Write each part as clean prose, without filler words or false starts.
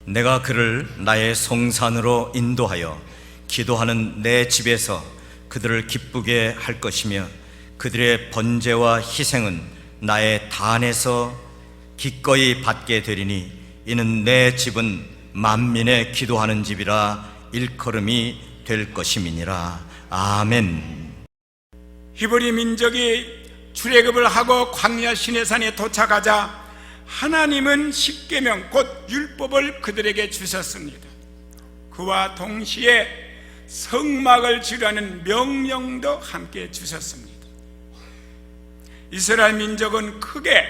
내가 그를 나의 성산으로 인도하여 기도하는 내 집에서 그들을 기쁘게 할 것이며 그들의 번제와 희생은 나의 단에서 기꺼이 받게 되리니 이는 내 집은 만민의 기도하는 집이라 일컬음이 될 것임이니라. 아멘. 히브리 민족이 출애굽을 하고 광야 시내산에 도착하자 하나님은 십계명 곧 율법을 그들에게 주셨습니다. 그와 동시에 성막을 지으라는 명령도 함께 주셨습니다. 이스라엘 민족은 크게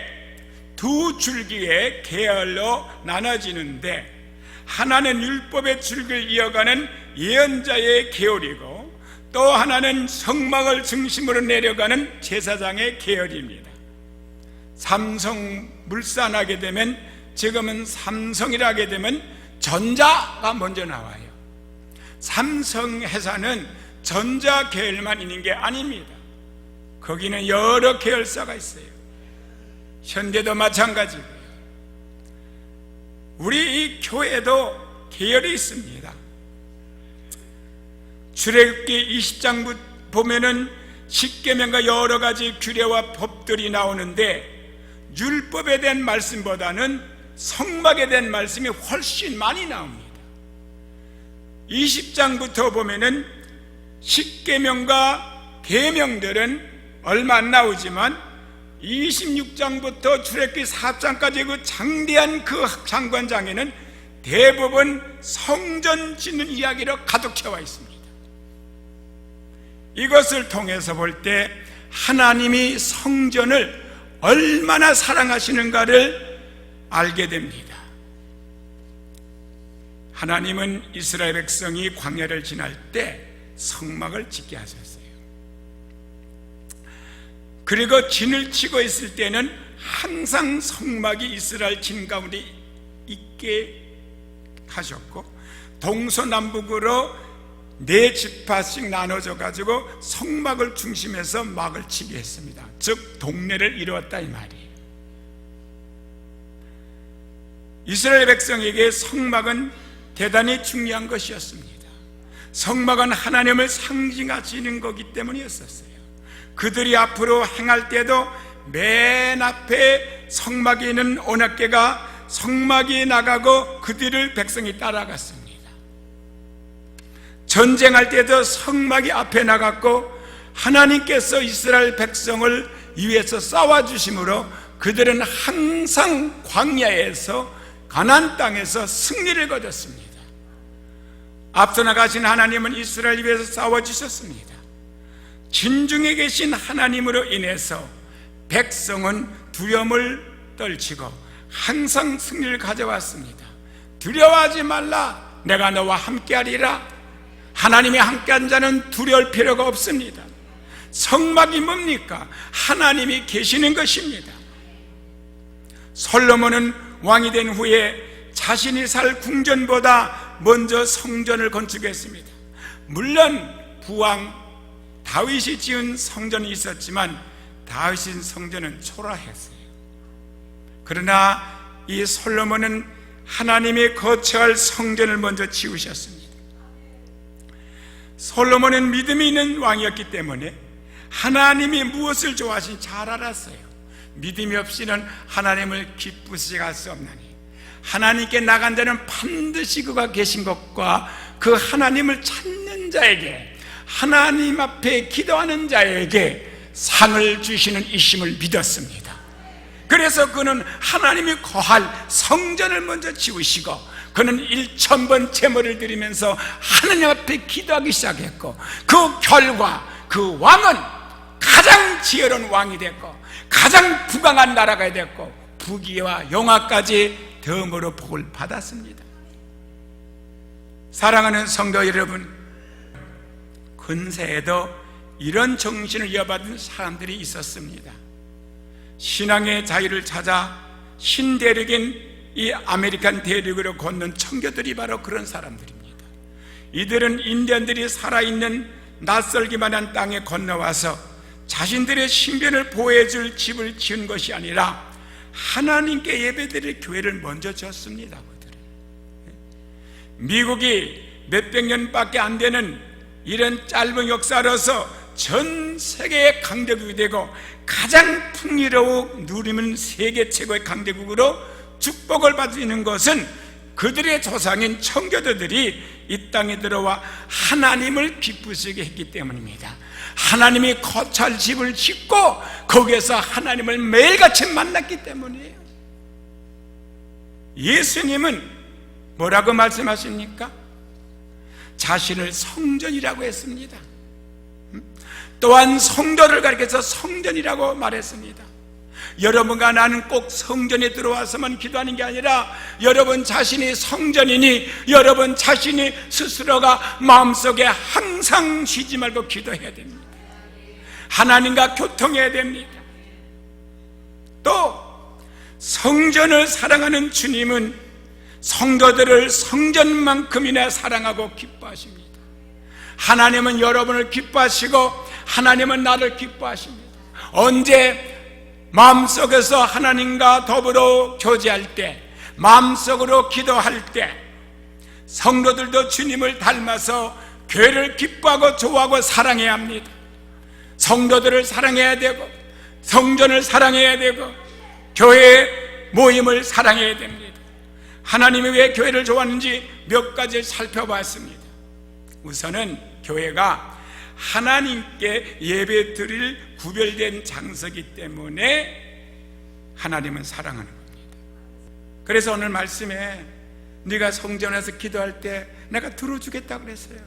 두 줄기의 계열로 나눠지는데 하나는 율법의 줄기를 이어가는 예언자의 계열이고 또 하나는 성막을 중심으로 내려가는 제사장의 계열입니다. 삼성 물산하게 되면, 지금은 삼성이라 하게 되면 전자가 먼저 나와요. 삼성회사는 전자 계열만 있는 게 아닙니다. 거기는 여러 계열사가 있어요. 현대도 마찬가지고요. 우리 이 교회도 계열이 있습니다. 출애굽기 20장 보면은 십계명과 여러 가지 규례와 법들이 나오는데 율법에 대한 말씀보다는 성막에 대한 말씀이 훨씬 많이 나옵니다. 20장부터 보면은 십계명과 계명들은 얼마 안 나오지만 26장부터 출애굽기 4장까지 그 장대한 그 장관장에는 대부분 성전 짓는 이야기로 가득 채워 있습니다. 이것을 통해서 볼 때 하나님이 성전을 얼마나 사랑하시는가를 알게 됩니다. 하나님은 이스라엘 백성이 광야를 지날 때 성막을 짓게 하셨어요. 그리고 진을 치고 있을 때는 항상 성막이 이스라엘 진 가운데 있게 하셨고 동서남북으로 네 지파씩 나눠져 가지고 성막을 중심해서 막을 치게 했습니다. 즉 동네를 이루었다 이 말이에요. 이스라엘 백성에게 성막은 대단히 중요한 것이었습니다. 성막은 하나님을 상징하시는 거기 때문이었어요. 그들이 앞으로 행할 때도 맨 앞에 성막에 있는 언약궤가 성막이 나가고 그 뒤를 백성이 따라갔습니다. 전쟁할 때도 성막이 앞에 나갔고 하나님께서 이스라엘 백성을 위해서 싸워주심으로 그들은 항상 광야에서 가나안 땅에서 승리를 거뒀습니다. 앞서 나가신 하나님은 이스라엘 위해서 싸워주셨습니다. 진중에 계신 하나님으로 인해서 백성은 두려움을 떨치고 항상 승리를 가져왔습니다. 두려워하지 말라, 내가 너와 함께하리라. 하나님이 함께한 자는 두려울 필요가 없습니다. 성막이 뭡니까? 하나님이 계시는 것입니다. 솔로몬은 왕이 된 후에 자신이 살 궁전보다 먼저 성전을 건축했습니다. 물론 부왕 다윗이 지은 성전이 있었지만 다윗의 성전은 초라했어요. 그러나 이 솔로몬은 하나님이 거처할 성전을 먼저 지으셨습니다. 솔로몬은 믿음이 있는 왕이었기 때문에 하나님이 무엇을 좋아하시는지 잘 알았어요. 믿음이 없이는 하나님을 기쁘시게 할 수 없나니 하나님께 나간 자는 반드시 그가 계신 것과 그 하나님을 찾는 자에게, 하나님 앞에 기도하는 자에게 상을 주시는 이심을 믿었습니다. 그래서 그는 하나님이 거할 성전을 먼저 지으시고 그는 1000번 제물을 드리면서 하나님 앞에 기도하기 시작했고 그 결과 그 왕은 가장 지혜로운 왕이 됐고 가장 부강한 나라가 됐고 부귀와 영화까지 덤으로 복을 받았습니다. 사랑하는 성도 여러분, 근세에도 이런 정신을 이어받은 사람들이 있었습니다. 신앙의 자유를 찾아 신대륙인 이 아메리칸 대륙으로 걷는 청교들이 바로 그런 사람들입니다. 이들은 인디언들이 살아있는 낯설기만 한 땅에 건너와서 자신들의 신변을 보호해줄 집을 지은 것이 아니라 하나님께 예배드릴 교회를 먼저 지었습니다. 그들은 미국이 몇백 년밖에 안 되는 이런 짧은 역사로서 전 세계의 강대국이 되고 가장 풍요로운 누리는 세계 최고의 강대국으로 축복을 받는 것은 그들의 조상인 청교도들이 이 땅에 들어와 하나님을 기쁘시게 했기 때문입니다. 하나님이 거처할 집을 짓고 거기에서 하나님을 매일같이 만났기 때문이에요. 예수님은 뭐라고 말씀하십니까? 자신을 성전이라고 했습니다. 또한 성도를 가리켜서 성전이라고 말했습니다. 여러분과 나는 꼭 성전에 들어와서만 기도하는 게 아니라 여러분 자신이 성전이니 여러분 자신이 스스로가 마음속에 항상 쉬지 말고 기도해야 됩니다. 하나님과 교통해야 됩니다. 또 성전을 사랑하는 주님은 성도들을 성전만큼이나 사랑하고 기뻐하십니다. 하나님은 여러분을 기뻐하시고 하나님은 나를 기뻐하십니다. 언제 마음속에서 하나님과 더불어 교제할 때, 마음속으로 기도할 때 성도들도 주님을 닮아서 교회를 기뻐하고 좋아하고 사랑해야 합니다. 성도들을 사랑해야 되고 성전을 사랑해야 되고 교회 모임을 사랑해야 됩니다. 하나님이 왜 교회를 좋아하는지 몇 가지를 살펴봤습니다. 우선은 교회가 하나님께 예배 드릴 구별된 장소이기 때문에 하나님은 사랑하는 겁니다. 그래서 오늘 말씀에 네가 성전에서 기도할 때 내가 들어주겠다 그랬어요.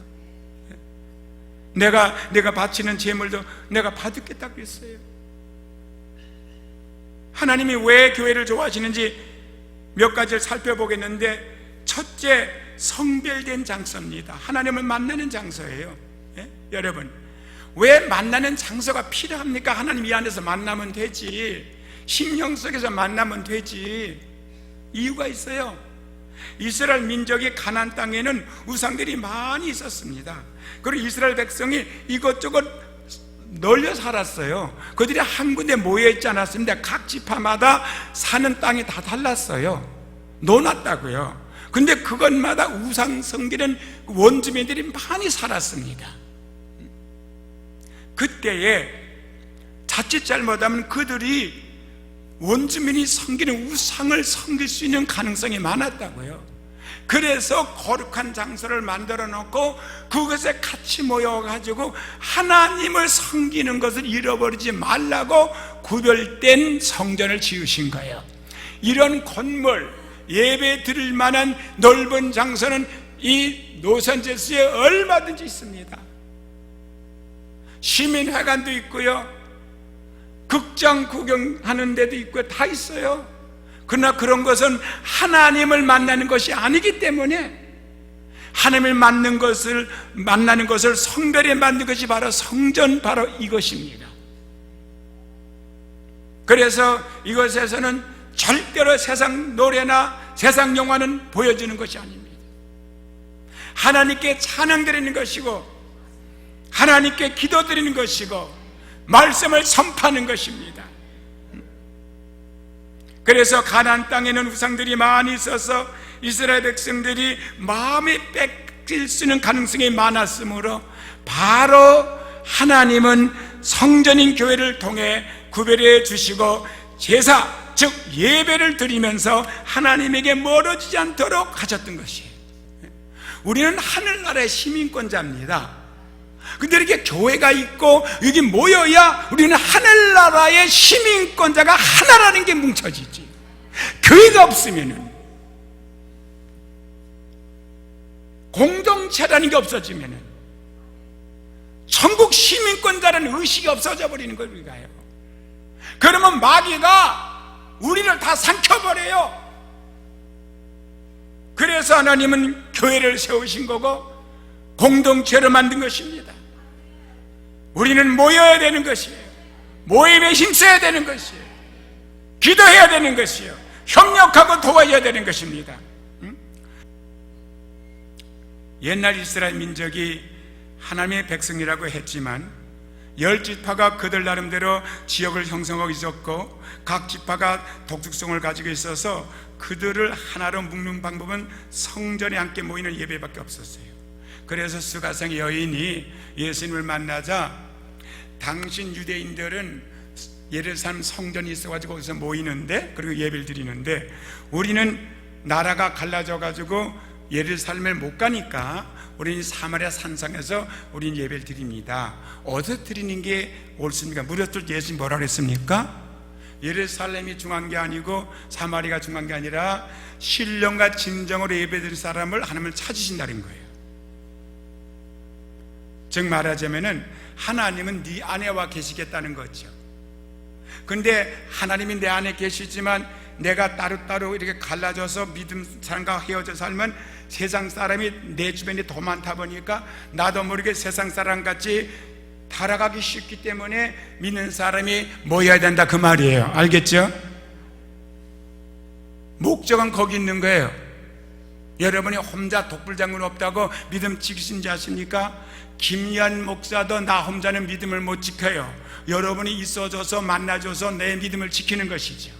내가 바치는 제물도 내가 받겠다 그랬어요. 하나님이 왜 교회를 좋아하시는지 몇 가지를 살펴보겠는데, 첫째, 성별된 장소입니다. 하나님을 만나는 장소예요. 예? 여러분, 왜 만나는 장소가 필요합니까? 하나님 이 안에서 만나면 되지, 심령 속에서 만나면 되지. 이유가 있어요. 이스라엘 민족이 가나안 땅에는 우상들이 많이 있었습니다. 그리고 이스라엘 백성이 이것저것 널려 살았어요. 그들이 한 군데 모여 있지 않았습니다. 각 지파마다 사는 땅이 다 달랐어요. 노났다고요. 근데 그것마다 우상 섬기는 원주민들이 많이 살았습니다. 그때에 자칫 잘못하면 그들이 원주민이 섬기는 우상을 섬길 수 있는 가능성이 많았다고요. 그래서 거룩한 장소를 만들어 놓고 그것에 같이 모여가지고 하나님을 섬기는 것을 잃어버리지 말라고 구별된 성전을 지으신 거예요. 이런 건물, 예배 드릴 만한 넓은 장소는 이 노선제수에 얼마든지 있습니다. 시민회관도 있고요, 극장 구경하는 데도 있고요, 다 있어요. 그러나 그런 것은 하나님을 만나는 것이 아니기 때문에, 하나님을 만나는 것을 성별에 만든 것이 바로 성전, 바로 이것입니다. 그래서 이것에서는 절대로 세상 노래나 세상 영화는 보여주는 것이 아닙니다. 하나님께 찬양드리는 것이고 하나님께 기도드리는 것이고 말씀을 선포하는 것입니다. 그래서 가나안 땅에는 우상들이 많이 있어서 이스라엘 백성들이 마음에 뺏길 수 있는 가능성이 많았으므로 바로 하나님은 성전인 교회를 통해 구별해 주시고 제사, 즉 예배를 드리면서 하나님에게 멀어지지 않도록 하셨던 것이에요. 우리는 하늘나라의 시민권자입니다. 근데 이렇게 교회가 있고 여기 모여야 우리는 하늘나라의 시민권자가 하나라는 게 뭉쳐지지. 교회가 없으면은, 공동체라는 게 없어지면은 전국 시민권자라는 의식이 없어져 버리는 걸 우리가요. 그러면 마귀가 우리를 다 삼켜버려요. 그래서 하나님은 교회를 세우신 거고 공동체로 만든 것입니다. 우리는 모여야 되는 것이에요. 모임에 힘써야 되는 것이에요. 기도해야 되는 것이에요. 협력하고 도와야 되는 것입니다. 옛날 이스라엘 민족이 하나님의 백성이라고 했지만 10지파가 그들 나름대로 지역을 형성하고 있었고 각 지파가 독특성을 가지고 있어서 그들을 하나로 묶는 방법은 성전에 함께 모이는 예배밖에 없었어요. 그래서 수가성 여인이 예수님을 만나자 당신 유대인들은 예루살렘 성전이 있어가지고 거기서 모이는데 그리고 예배를 드리는데 우리는 나라가 갈라져 가지고 예루살렘을 못 가니까 우리는 사마리아 산상에서 우리는 예배를 드립니다. 어디서 드리는 게 옳습니까? 물었을 때 예수님 뭐라 그랬습니까? 예루살렘이 중요한 게 아니고 사마리아가 중요한 게 아니라 신령과 진정으로 예배드릴 사람을 하나님을 찾으신다는 거예요. 즉 말하자면은 하나님은 네 안에 와 계시겠다는 거죠. 근데 하나님이 내 안에 계시지만 내가 따로따로 이렇게 갈라져서 믿음 사람과 헤어져 살면 세상 사람이 내 주변에 더 많다 보니까 나도 모르게 세상 사람같이 달아가기 쉽기 때문에 믿는 사람이 모여야 된다 그 말이에요. 알겠죠? 목적은 거기 있는 거예요. 여러분이 혼자 독불장군 없다고 믿음 지키신 지 아십니까? 김연 목사도 나 혼자는 믿음을 못 지켜요. 여러분이 있어줘서 만나줘서 내 믿음을 지키는 것이죠.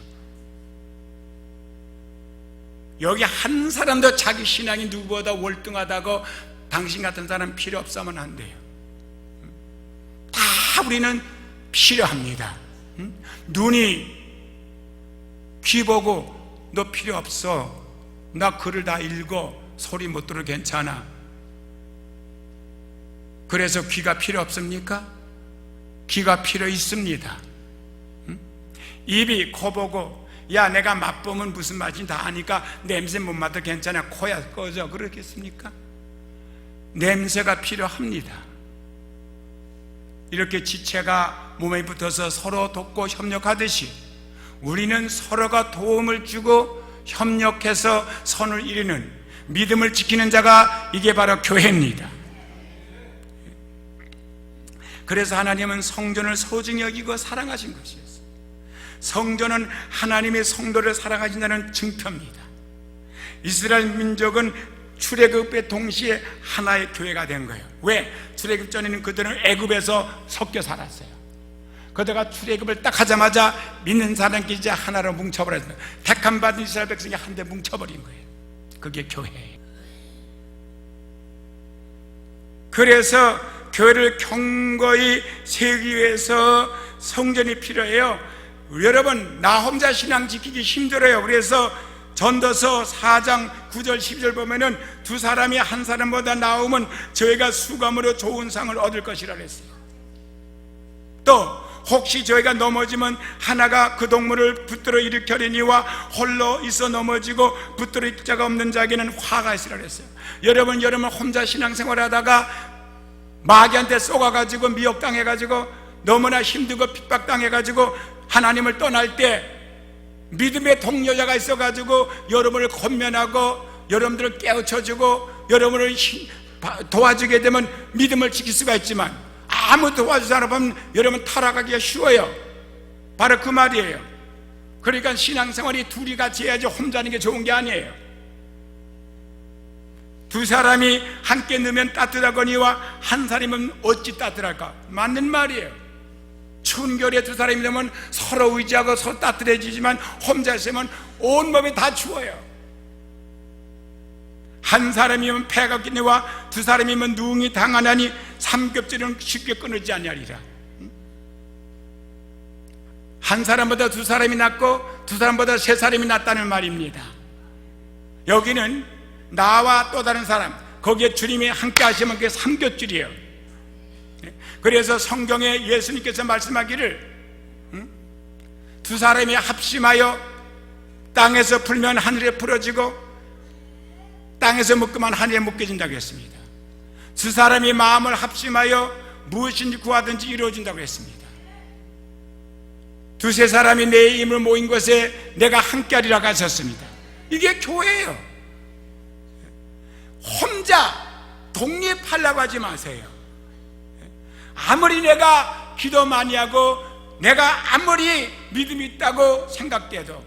여기 한 사람도 자기 신앙이 누구보다 월등하다고 당신 같은 사람 필요 없으면 안 돼요. 다 우리는 필요합니다. 눈이 귀 보고 너 필요 없어. 나 글을 다 읽어. 소리 못 들어 괜찮아. 그래서 귀가 필요 없습니까? 귀가 필요 있습니다. 입이 코 보고 야 내가 맛보면 무슨 맛인지 다 아니까 냄새 못 맡아 괜찮아. 코야 꺼져. 그러겠습니까? 냄새가 필요합니다. 이렇게 지체가 몸에 붙어서 서로 돕고 협력하듯이 우리는 서로가 도움을 주고 협력해서 선을 이루는 믿음을 지키는 자가 이게 바로 교회입니다. 그래서 하나님은 성전을 소중히 여기고 사랑하신 것이었어요. 성전은 하나님의 성도를 사랑하신다는 증표입니다. 이스라엘 민족은 출애굽의 동시에 하나의 교회가 된 거예요. 왜? 출애굽 전에는 그들은 애굽에서 섞여 살았어요. 그러다가 출애굽을 딱 하자마자 믿는 사람끼리 이제 하나로 뭉쳐버렸어요. 택함 받은 이스라엘 백성이 한데 뭉쳐버린 거예요. 그게 교회예요. 그래서 교회를 견고히 세우기 위해서 성전이 필요해요. 여러분 나 혼자 신앙 지키기 힘들어요. 그래서 전도서 4장 9절 10절 보면은 두 사람이 한 사람보다 나오면 저희가 수감으로 좋은 상을 얻을 것이라 그랬어요. 또 혹시 저희가 넘어지면 하나가 그 동물을 붙들어 일으켜리니와 홀로 있어 넘어지고 붙들어 일으킬 자가 없는 자에게는 화가 있으라 그랬어요. 여러분 혼자 신앙생활하다가 마귀한테 쏘가가지고 미혹당해가지고 너무나 힘들고 핍박당해가지고 하나님을 떠날 때 믿음의 동료자가 있어가지고 여러분을 권면하고 여러분들을 깨우쳐주고 여러분을 도와주게 되면 믿음을 지킬 수가 있지만 아무 도와줄 사람 없으면 여러분 타락하기가 쉬워요. 바로 그 말이에요. 그러니까 신앙생활이 둘이 같이 해야지 혼자 하는 게 좋은 게 아니에요. 두 사람이 함께 넣으면 따뜻하거니와 한 사람이면 어찌 따뜻할까? 맞는 말이에요. 추운 겨울에 두 사람이 되면 서로 의지하고 서로 따뜻해지지만 혼자 있으면 온몸이 다 추워요. 한 사람이면 폐가 끼니와 두 사람이면 누웅이 당하나니 삼겹살은 쉽게 끊어지지 아니하리라. 한 사람보다 두 사람이 낫고 두 사람보다 세 사람이 낫다는 말입니다. 여기는 나와 또 다른 사람, 거기에 주님이 함께 하시면 그게 삼겹줄이에요. 그래서 성경에 예수님께서 말씀하기를 두 사람이 합심하여 땅에서 풀면 하늘에 풀어지고 땅에서 묶으면 하늘에 묶여진다고 했습니다. 두 사람이 마음을 합심하여 무엇인지 구하든지 이루어진다고 했습니다. 두세 사람이 내 힘을 모인 곳에 내가 함께하리라고 하셨습니다. 이게 교회예요. 혼자 독립하려고 하지 마세요. 아무리 내가 기도 많이 하고 내가 아무리 믿음이 있다고 생각돼도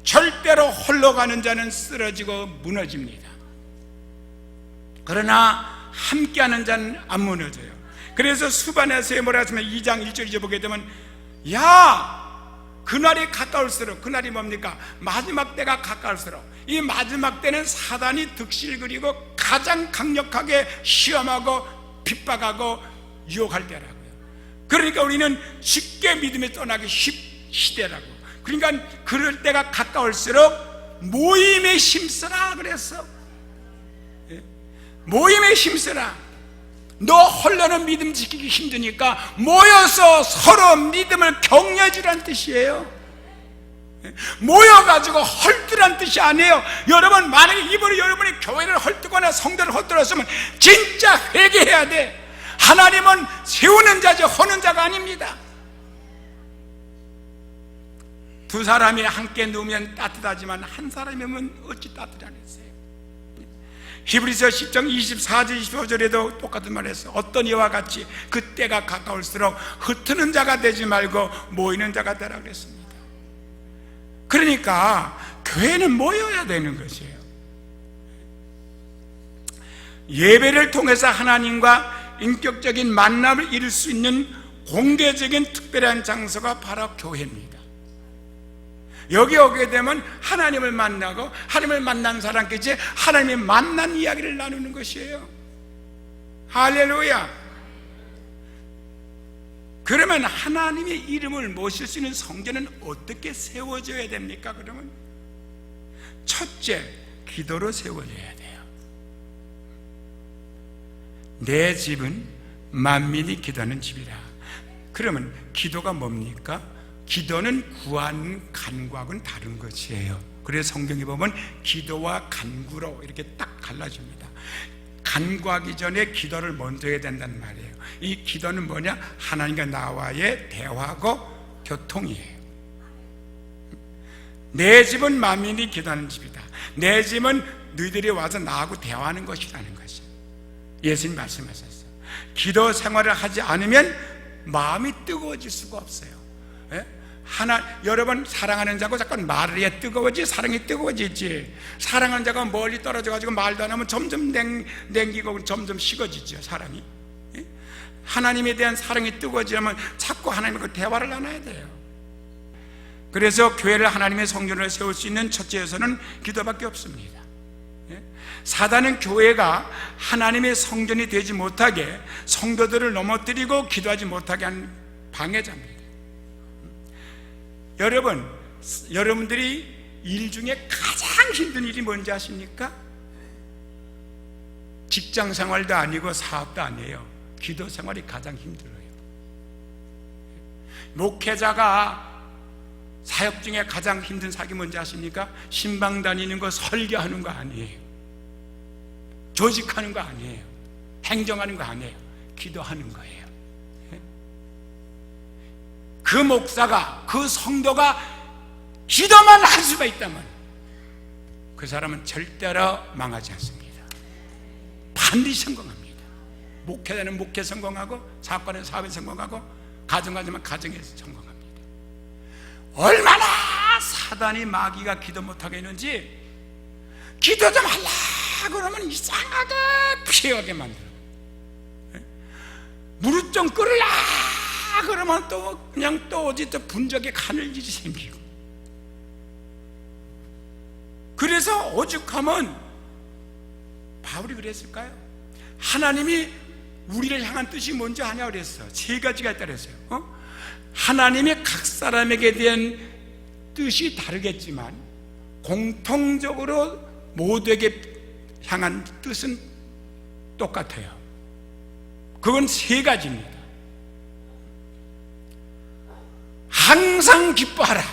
절대로 홀로 가는 자는 쓰러지고 무너집니다. 그러나 함께하는 자는 안 무너져요. 그래서 수반에서의 뭐라 하시면 2장 1절 2절 보게 되면, 야, 그날이 가까울수록, 그날이 뭡니까? 마지막 때가 가까울수록, 이 마지막 때는 사단이 득실 그리고 가장 강력하게 시험하고 핍박하고 유혹할 때라고요. 그러니까 우리는 쉽게 믿음에 떠나기 시대라고. 그러니까 그럴 때가 가까울수록 모임에 힘쓰라 그랬어. 모임에 힘쓰라. 너 홀로는 믿음 지키기 힘드니까 모여서 서로 믿음을 격려해주라는 뜻이에요. 모여가지고 헐뜯으라는 뜻이 아니에요. 여러분, 만약에 이번에 여러분이 교회를 헐뜯거나 성도를 헐뜯었으면 진짜 회개해야 돼. 하나님은 세우는 자지 허는 자가 아닙니다. 두 사람이 함께 누우면 따뜻하지만 한 사람이면 어찌 따뜻하겠어요? 히브리서 10장 24절 25절에도 똑같은 말을 했어요. 어떤 이와 같이 그때가 가까울수록 흩트는 자가 되지 말고 모이는 자가 되라 그랬습니다. 그러니까 교회는 모여야 되는 것이에요. 예배를 통해서 하나님과 인격적인 만남을 이룰 수 있는 공개적인 특별한 장소가 바로 교회입니다. 여기 오게 되면 하나님을 만나고 하나님을 만난 사람끼리 하나님의 만난 이야기를 나누는 것이에요. 할렐루야. 그러면 하나님의 이름을 모실 수 있는 성전은 어떻게 세워져야 됩니까? 그러면 첫째, 기도로 세워져야 돼요. 내 집은 만민이 기도하는 집이라. 그러면 기도가 뭡니까? 기도는 구하는 간구하고는 다른 것이에요. 그래서 성경에 보면 기도와 간구로 이렇게 딱 갈라집니다. 간구하기 전에 기도를 먼저 해야 된다는 말이에요. 이 기도는 뭐냐? 하나님과 나와의 대화고 교통이에요. 내 집은 만민이 기도하는 집이다. 내 집은 너희들이 와서 나하고 대화하는 것이라는 것이에요. 예수님 말씀하셨어요. 기도 생활을 하지 않으면 마음이 뜨거워질 수가 없어요. 여러분, 사랑하는 자고 자꾸 말을 해야 뜨거워지, 사랑이 뜨거워지지. 사랑하는 자가 멀리 떨어져가지고 말도 안 하면 점점 냉기고 점점 식어지죠, 사랑이. 하나님에 대한 사랑이 뜨거워지려면 자꾸 하나님과 대화를 나눠야 돼요. 그래서 교회를 하나님의 성전을 세울 수 있는 첫째 요소는 기도밖에 없습니다. 사단은 교회가 하나님의 성전이 되지 못하게, 성도들을 넘어뜨리고 기도하지 못하게 한 방해자입니다. 여러분들이 일 중에 가장 힘든 일이 뭔지 아십니까? 직장 생활도 아니고 사업도 아니에요. 기도 생활이 가장 힘들어요. 목회자가 사역 중에 가장 힘든 사역이 뭔지 아십니까? 신방 다니는 거, 설교하는 거 아니에요. 조직하는 거 아니에요. 행정하는 거 아니에요. 기도하는 거예요. 그 목사가, 그 성도가 기도만 할 수가 있다면 그 사람은 절대로 망하지 않습니다. 반드시 성공합니다. 목회자는 목회 성공하고, 사업가는 사업에 성공하고, 가정가지만 가정에서 성공합니다. 얼마나 사단이, 마귀가 기도 못하게 했는지, 기도 좀 하려고 그러면 이상하게 피하게 만들어요. 무릎 좀 꿇으라 그러면 또 그냥 또 어디 또 분적에 가늘질이 생기고. 그래서 오죽하면 바울이 그랬을까요? 하나님이 우리를 향한 뜻이 뭔지 아냐 그랬어. 세 가지가 있다 그랬어요. 하나님의 각 사람에게 대한 뜻이 다르겠지만 공통적으로 모두에게 향한 뜻은 똑같아요. 그건 세 가지입니다. 항상 기뻐하라.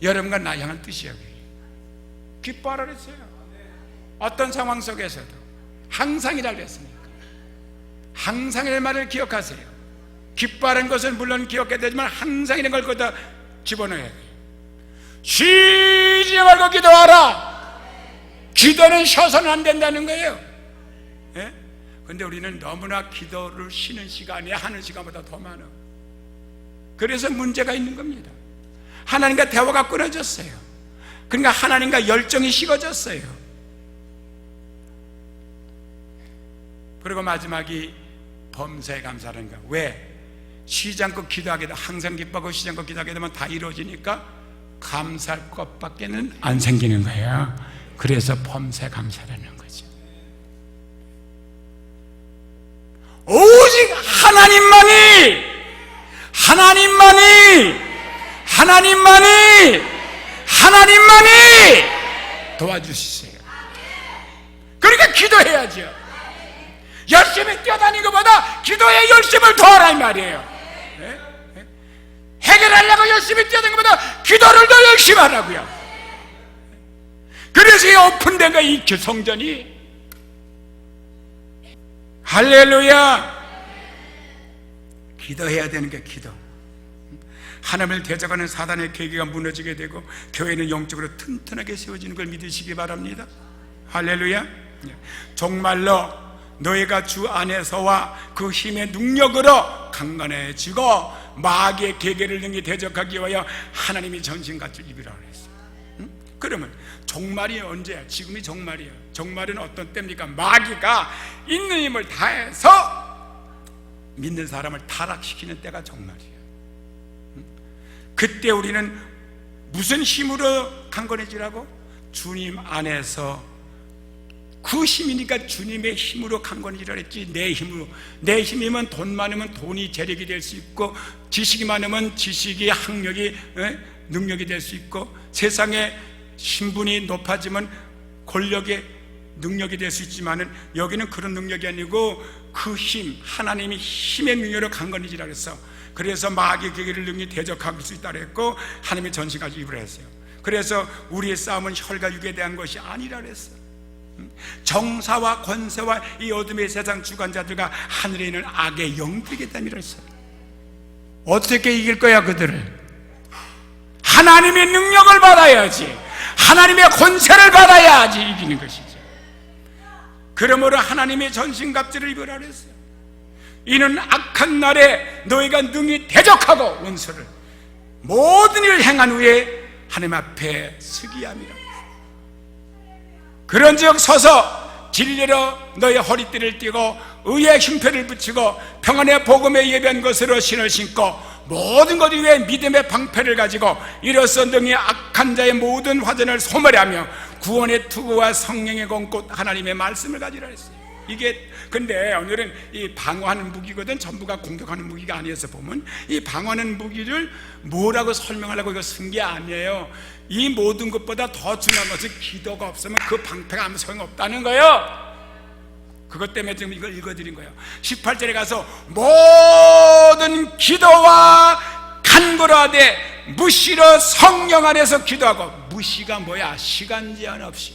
여러분과 나 향한 뜻이야. 기뻐하라 그랬어요. 어떤 상황 속에서도 항상이라 그랬습니까? 항상이라는 말을 기억하세요. 기뻐하는 것은 물론 기억해야 되지만 항상이라는 걸 거기다 집어넣어야 돼요. 쉬지 말고 기도하라. 기도는 쉬어서는 안 된다는 거예요. 그런데 우리는 너무나 기도를 쉬는 시간이 하는 시간보다 더 많아. 그래서 문제가 있는 겁니다. 하나님과 대화가 끊어졌어요. 그러니까 하나님과 열정이 식어졌어요. 그리고 마지막이 범사에 감사하는 거야. 왜? 쉬지 않고 기도하게 되면, 항상 기뻐하고 쉬지 않고 기도하게 되면 다 이루어지니까 감사할 것밖에는 안 생기는 거예요. 그래서 범사에 감사라는 거죠. 오직 하나님만이 도와주시세요. 그러니까 기도해야죠. 열심히 뛰어다니는 것보다 기도에 열심을 더하라 이 말이에요. 해결하려고 열심히 뛰어다니는 것보다 기도를 더 열심히 하라고요. 그래서 이 오픈된 거, 이 성전이. 할렐루야. 기도해야 되는 게 기도. 하나님을 대적하는 사단의 계기가 무너지게 되고 교회는 영적으로 튼튼하게 세워지는 걸 믿으시기 바랍니다. 할렐루야. 정말로 너희가 주 안에서와 그 힘의 능력으로 강건해지고 마귀의 계계를 능히 대적하기 위하여 하나님이 전신갑주를 입으라고 했어요. 그러면 종말이 언제야? 지금이 종말이에요. 종말은 어떤 때입니까? 마귀가 있는 힘을 다해서 믿는 사람을 타락시키는 때가 종말이에요. 그때 우리는 무슨 힘으로 강건해지라고? 주님 안에서. 그 힘이니까 주님의 힘으로 강건해지라 했지, 내 힘으로. 내 힘이면 돈 많으면 돈이 재력이 될 수 있고, 지식이 많으면 지식이 학력이 능력이 될 수 있고, 세상에 신분이 높아지면 권력의 능력이 될 수 있지만은 여기는 그런 능력이 아니고 그 힘, 하나님이 힘의 능력으로 강건해지라 그랬어. 그래서 마귀의 계기를 능히 대적할 수 있다고 했고 하나님의 전신까지 입으라 했어요. 그래서 우리의 싸움은 혈과 육에 대한 것이 아니라 그랬어. 정사와 권세와 이 어둠의 세상 주관자들과 하늘에 있는 악의 영들에게 대함이라 했어요. 어떻게 이길 거야 그들을? 하나님의 능력을 받아야지, 하나님의 권세를 받아야지 이기는 것이죠. 그러므로 하나님의 전신갑주를 입으라 그랬어요. 이는 악한 날에 너희가 능히 대적하고 원수를 모든 일을 행한 후에 하나님 앞에 서기 함이라. 그런즉 서서 진리로 너희 허리띠를 띠고 의의 흉패를 붙이고 평안의 복음에 예비한 것으로 신을 신고 모든 것 위에 믿음의 방패를 가지고 이로써 능히 악한 자의 모든 화전을 소멸하며 구원의 투구와 성령의 권꽃 하나님의 말씀을 가지라 했어요. 이게 근데 오늘은 이 방어하는 무기거든. 전부가 공격하는 무기가 아니어서 보면 이 방어하는 무기를 뭐라고 설명하려고 이거 쓴 게 아니에요. 이 모든 것보다 더 중요한 것은 기도가 없으면 그 방패가 아무 소용없다는 거예요. 그것 때문에 지금 이걸 읽어드린 거예요. 18절에 가서 모든 기도와 간구하되 무시로 성령 안에서 기도하고, 무시가 뭐야? 시간 제한 없이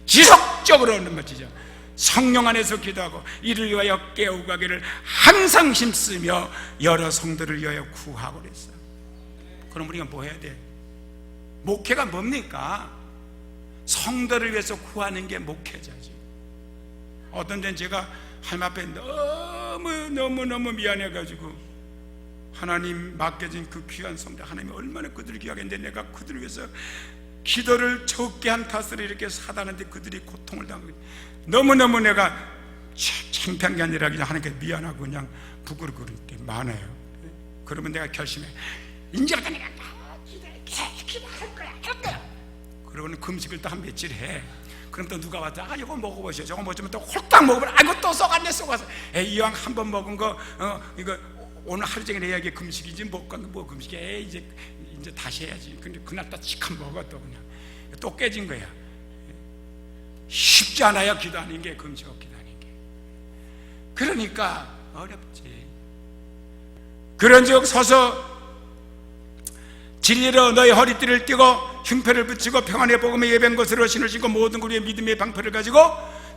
지속적으로 하는 것이죠. 성령 안에서 기도하고 이를 위하여 깨우고 하기를 항상 힘쓰며 여러 성도를 위하여 구하고 그랬어요. 그럼 우리가 뭐 해야 돼? 목회가 뭡니까? 성도를 위해서 구하는 게 목회자지. 어떤 데는 제가 하나님 앞에 너무 미안해가지고 하나님 맡겨진 그 귀한 성도, 하나님이 얼마나 그들을 귀하겠는데 내가 그들을 위해서 기도를 적게 한 탓으로 이렇게 사단한테 그들이 고통을 당하고 너무너무 내가 창피한 게 아니라 그냥 하나님께 미안하고 그냥 부끄럽고 그런 게 많아요. 그러면 내가 결심해. 이제부터 내가 기도할 거야. 그러고는 금식을 또 한 며칠 해. 그럼 또 누가 와서 이거 먹어보시오. 저거 먹으면 또 홀딱 먹어보라. 이거 또 썩었네 썩어서. 이왕 한 번 먹은 거 이거 오늘 하루 종일 해야 이게 금식이지 뭐 금식이. 이제 다시 해야지. 근데 그날 또 치칸 먹어 또 그냥 또 깨진 거야. 쉽지 않아요 기도하는 게, 금식하고 기도하는 게. 그러니까 어렵지. 그런즉 서서 진리로 너희 허리띠를 띠고 흉패를 붙이고 평안의 복음에 예배한 것으로 신을 신고 모든 우리의 믿음의 방패를 가지고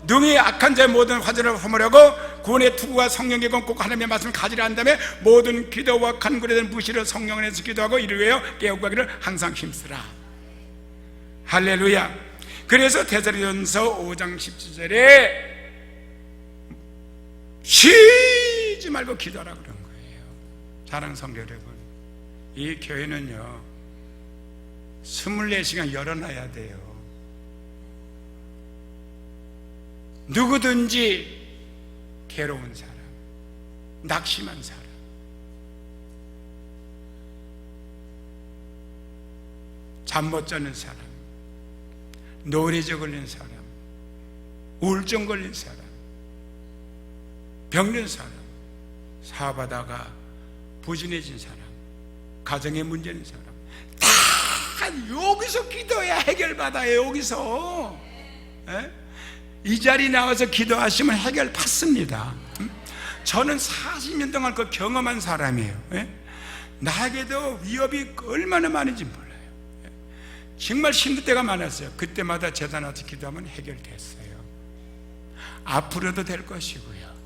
능히 악한 자의 모든 화전을 허물하고 구원의 투구와 성령의 권꼭 하나님의 말씀을 가지려 한 다음에 모든 기도와 간구에 대한 무시로 성령 안에서 기도하고 이를 위하여 깨우고 하기를 항상 힘쓰라. 할렐루야. 그래서 데살로니가서 5장 17절에 쉬지 말고 기도하라 그런 거예요. 사랑하는 성도 여러분, 이 교회는요 24시간 열어놔야 돼요. 누구든지 괴로운 사람, 낙심한 사람, 잠 못 자는 사람, 노래져 걸린 사람, 우울증 걸린 사람, 병든 사람, 사업하다가 부진해진 사람, 가정에 문제 있는 사람, 다 여기서 기도해야 해결받아요. 여기서 이 자리에 나와서 기도하시면 해결 받습니다. 저는 40년 동안 그 경험한 사람이에요. 나에게도 위협이 얼마나 많은지 몰라요. 정말 힘들 때가 많았어요. 그때마다 제단 앞에서 기도하면 해결됐어요. 앞으로도 될 것이고요.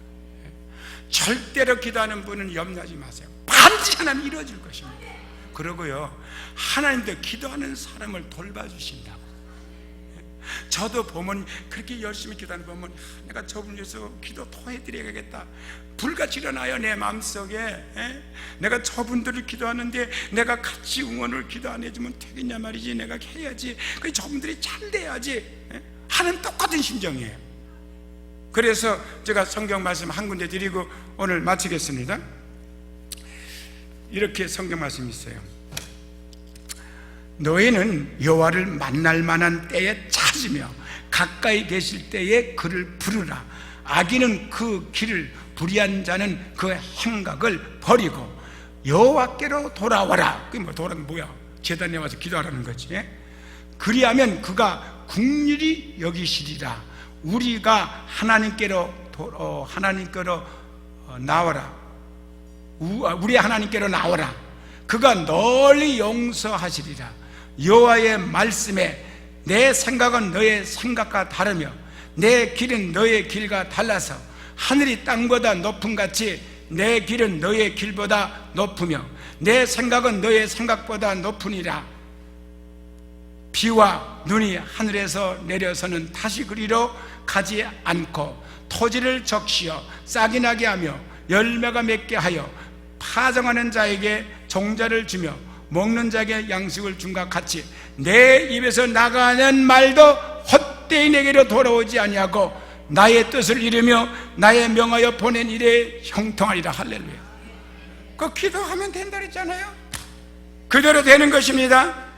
절대로 기도하는 분은 염려하지 마세요. 반드시 하나님 이루어질 것입니다. 그러고요, 하나님도 기도하는 사람을 돌봐주신다고. 저도 보면 그렇게 열심히 기도하는 보면 내가 저분 위해서 기도 토해드려야겠다, 불같이 일어나요. 내 마음속에 내가 저분들을 기도하는데 내가 같이 응원을 기도 안 해주면 되겠냐 말이지. 내가 해야지. 그 저분들이 잘 돼야지 하는 똑같은 심정이에요. 그래서 제가 성경 말씀 한 군데 드리고 오늘 마치겠습니다. 이렇게 성경 말씀이 있어요. 너희는 여호와를 만날 만한 때에 찾으며 가까이 계실 때에 그를 부르라. 악인은 그 길을, 불의한 자는 그 행각을 버리고 여호와께로 돌아와라. 그게 뭐 돌아는 뭐야? 제단에 와서 기도하라는 거지. 그리하면 그가 긍휼히 여기시리라. 우리가 하나님께로 나와라. 우리 하나님께로 나와라. 그가 널리 용서하시리라. 여호와의 말씀에 내 생각은 너의 생각과 다르며 내 길은 너의 길과 달라서 하늘이 땅보다 높음 같이 내 길은 너의 길보다 높으며 내 생각은 너의 생각보다 높으니라. 비와 눈이 하늘에서 내려서는 다시 그리로 가지 않고 토지를 적시어 싹이 나게 하며 열매가 맺게 하여 파종하는 자에게 종자를 주며 먹는 자에게 양식을 준과 같이 내 입에서 나가는 말도 헛되이 내게로 돌아오지 아니하고 나의 뜻을 이루며 나의 명하여 보낸 일에 형통하리라. 할렐루야. 그 기도하면 된다 그랬잖아요. 그대로 되는 것입니다.